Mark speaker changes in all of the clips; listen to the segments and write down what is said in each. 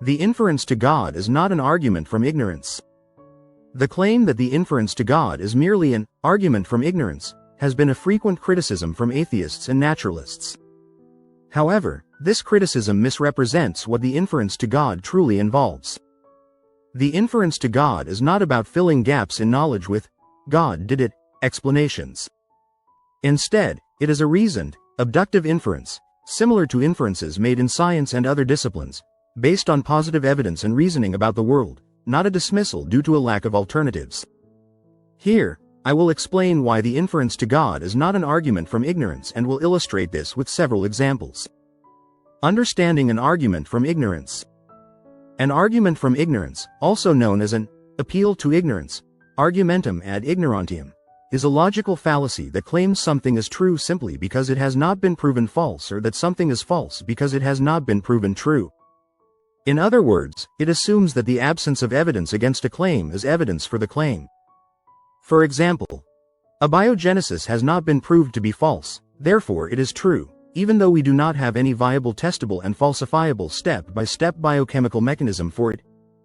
Speaker 1: The inference to God is not an argument from ignorance. The claim that the inference to God is merely an argument from ignorance has been a frequent criticism from atheists and naturalists. However, this criticism misrepresents what the inference to God truly involves. The inference to God is not about filling gaps in knowledge with "God did it" explanations. Instead, it is a reasoned, abductive inference, similar to inferences made in science and other disciplines, based on positive evidence and reasoning about the world, not a dismissal due to a lack of alternatives. Here, I will explain why the inference to God is not an argument from ignorance and will illustrate this with several examples. Understanding an argument from ignorance. An argument from ignorance, also known as an appeal to ignorance, argumentum ad ignorantium, is a logical fallacy that claims something is true simply because it has not been proven false, or that something is false because it has not been proven true. In other words, it assumes that the absence of evidence against a claim is evidence for the claim. For example, abiogenesis has not been proved to be false, therefore it is true, even though we do not have any viable testable and falsifiable step-by-step biochemical mechanism for it.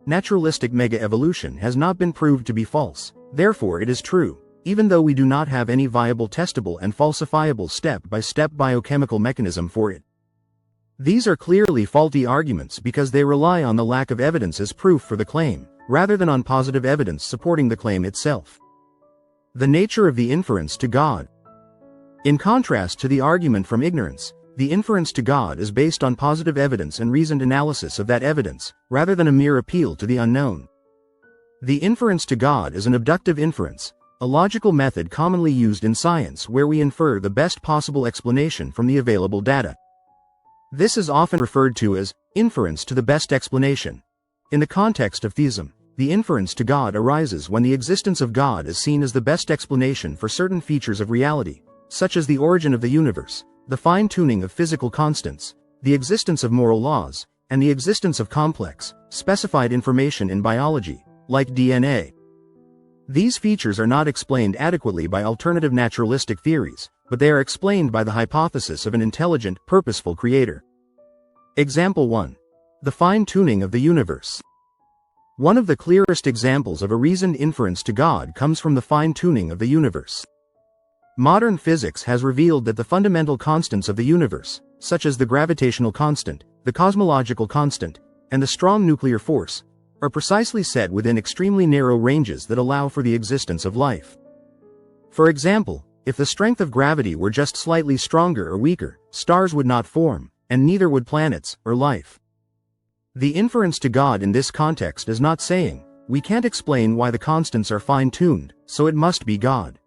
Speaker 1: Naturalistic mega-evolution has not been proved to be false, therefore it is true, even though we do not have any viable testable and falsifiable step-by-step biochemical mechanism for it. These are clearly faulty arguments because they rely on the lack of evidence as proof for the claim, rather than on positive evidence supporting the claim itself. The nature of the inference to God. In contrast to the argument from ignorance, the inference to God is based on positive evidence and reasoned analysis of that evidence, rather than a mere appeal to the unknown. The inference to God is an abductive inference, a logical method commonly used in science where we infer the best possible explanation from the available data. This is often referred to as inference to the best explanation. In the context of theism, the inference to God arises when the existence of God is seen as the best explanation for certain features of reality, such as the origin of the universe, the fine-tuning of physical constants, the existence of moral laws, and the existence of complex, specified information in biology, like DNA. These features are not explained adequately by alternative naturalistic theories, but they are explained by the hypothesis of an intelligent, purposeful creator. Example 1. The fine-tuning of the universe. One of the clearest examples of a reasoned inference to God comes from the fine-tuning of the universe. Modern physics has revealed that the fundamental constants of the universe, such as the gravitational constant, the cosmological constant, and the strong nuclear force, are precisely set within extremely narrow ranges that allow for the existence of life. For example, if the strength of gravity were just slightly stronger or weaker, stars would not form, and neither would planets or life. The inference to God in this context is not saying, we can't explain why the constants are fine-tuned, so it must be God.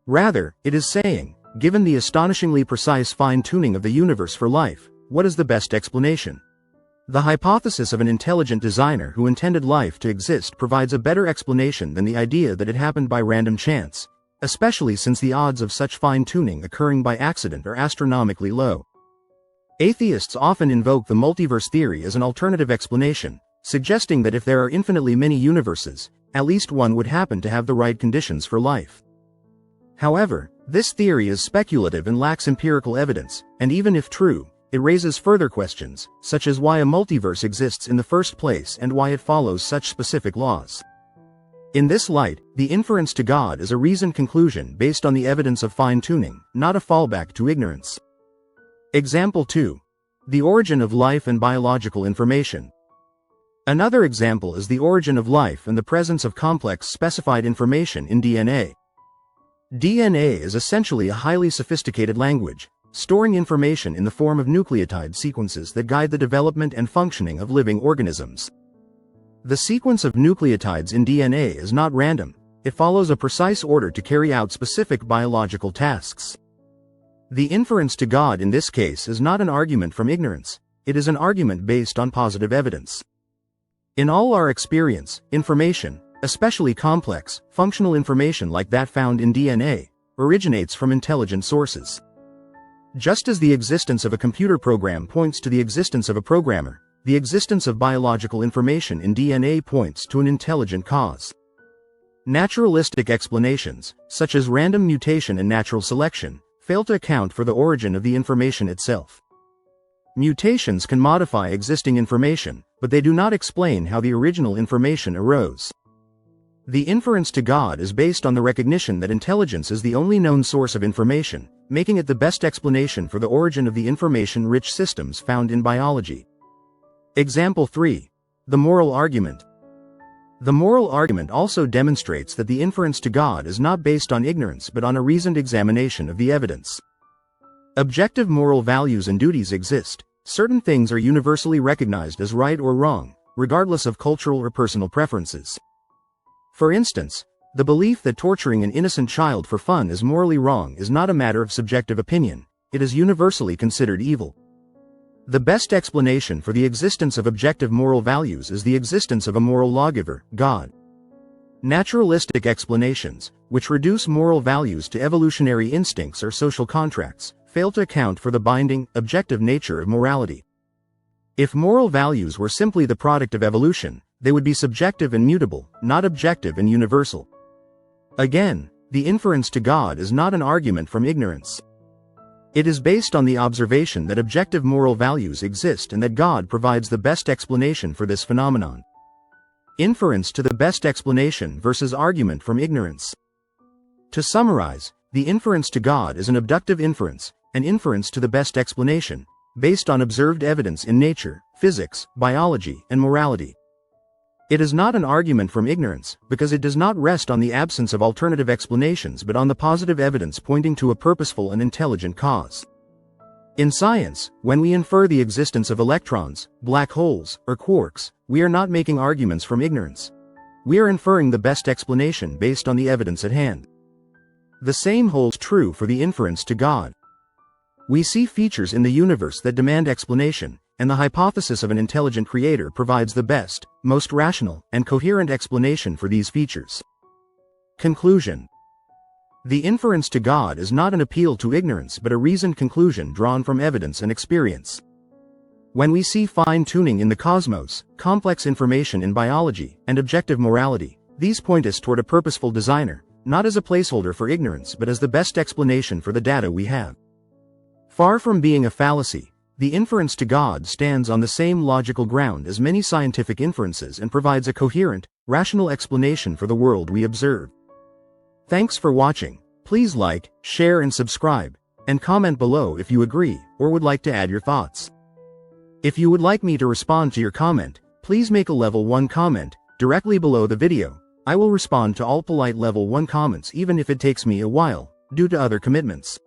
Speaker 1: Rather, it is saying, given the astonishingly precise fine-tuning of the universe for life, what is the best explanation? The hypothesis of an intelligent designer who intended life to exist provides a better explanation than the idea that it happened by random chance, especially since the odds of such fine-tuning occurring by accident are astronomically low. Atheists often invoke the multiverse theory as an alternative explanation, suggesting that if there are infinitely many universes, at least one would happen to have the right conditions for life. However, this theory is speculative and lacks empirical evidence, and even if true, it raises further questions, such as why a multiverse exists in the first place and why it follows such specific laws. In this light, the inference to God is a reasoned conclusion based on the evidence of fine-tuning, not a fallback to ignorance. Example 2. The origin of life and biological information. Another example is the origin of life and the presence of complex specified information in DNA. DNA is essentially a highly sophisticated language, storing information in the form of nucleotide sequences that guide the development and functioning of living organisms. The sequence of nucleotides in DNA is not random, it follows a precise order to carry out specific biological tasks. The inference to God in this case is not an argument from ignorance, it is an argument based on positive evidence. In all our experience, information, especially complex, functional information like that found in DNA, originates from intelligent sources. Just as the existence of a computer program points to the existence of a programmer, the existence of biological information in DNA points to an intelligent cause. Naturalistic explanations, such as random mutation and natural selection, fail to account for the origin of the information itself. Mutations can modify existing information, but they do not explain how the original information arose. The inference to God is based on the recognition that intelligence is the only known source of information, making it the best explanation for the origin of the information-rich systems found in biology. Example 3. The moral argument. The moral argument also demonstrates that the inference to God is not based on ignorance but on a reasoned examination of the evidence. Objective moral values and duties exist. Certain things are universally recognized as right or wrong, regardless of cultural or personal preferences. For instance, the belief that torturing an innocent child for fun is morally wrong is not a matter of subjective opinion. It is universally considered evil. The best explanation for the existence of objective moral values is the existence of a moral lawgiver, God. Naturalistic explanations, which reduce moral values to evolutionary instincts or social contracts, fail to account for the binding, objective nature of morality. If moral values were simply the product of evolution, they would be subjective and mutable, not objective and universal. Again, the inference to God is not an argument from ignorance. It is based on the observation that objective moral values exist and that God provides the best explanation for this phenomenon. Inference to the best explanation versus argument from ignorance. To summarize, the inference to God is an abductive inference, an inference to the best explanation, based on observed evidence in nature, physics, biology, and morality. It is not an argument from ignorance, because it does not rest on the absence of alternative explanations but on the positive evidence pointing to a purposeful and intelligent cause. In science, when we infer the existence of electrons, black holes, or quarks, we are not making arguments from ignorance. We are inferring the best explanation based on the evidence at hand. The same holds true for the inference to God. We see features in the universe that demand explanation, and the hypothesis of an intelligent creator provides the best, most rational, and coherent explanation for these features. Conclusion. The inference to God is not an appeal to ignorance but a reasoned conclusion drawn from evidence and experience. When we see fine-tuning in the cosmos, complex information in biology, and objective morality, these point us toward a purposeful designer, not as a placeholder for ignorance but as the best explanation for the data we have. Far from being a fallacy, the inference to God stands on the same logical ground as many scientific inferences and provides a coherent, rational explanation for the world we observe. Thanks for watching. Please like, share and subscribe, and comment below if you agree or would like to add your thoughts. If you would like me to respond to your comment, please make a level 1 comment directly below the video. I will respond to all polite level 1 comments even if it takes me a while, due to other commitments.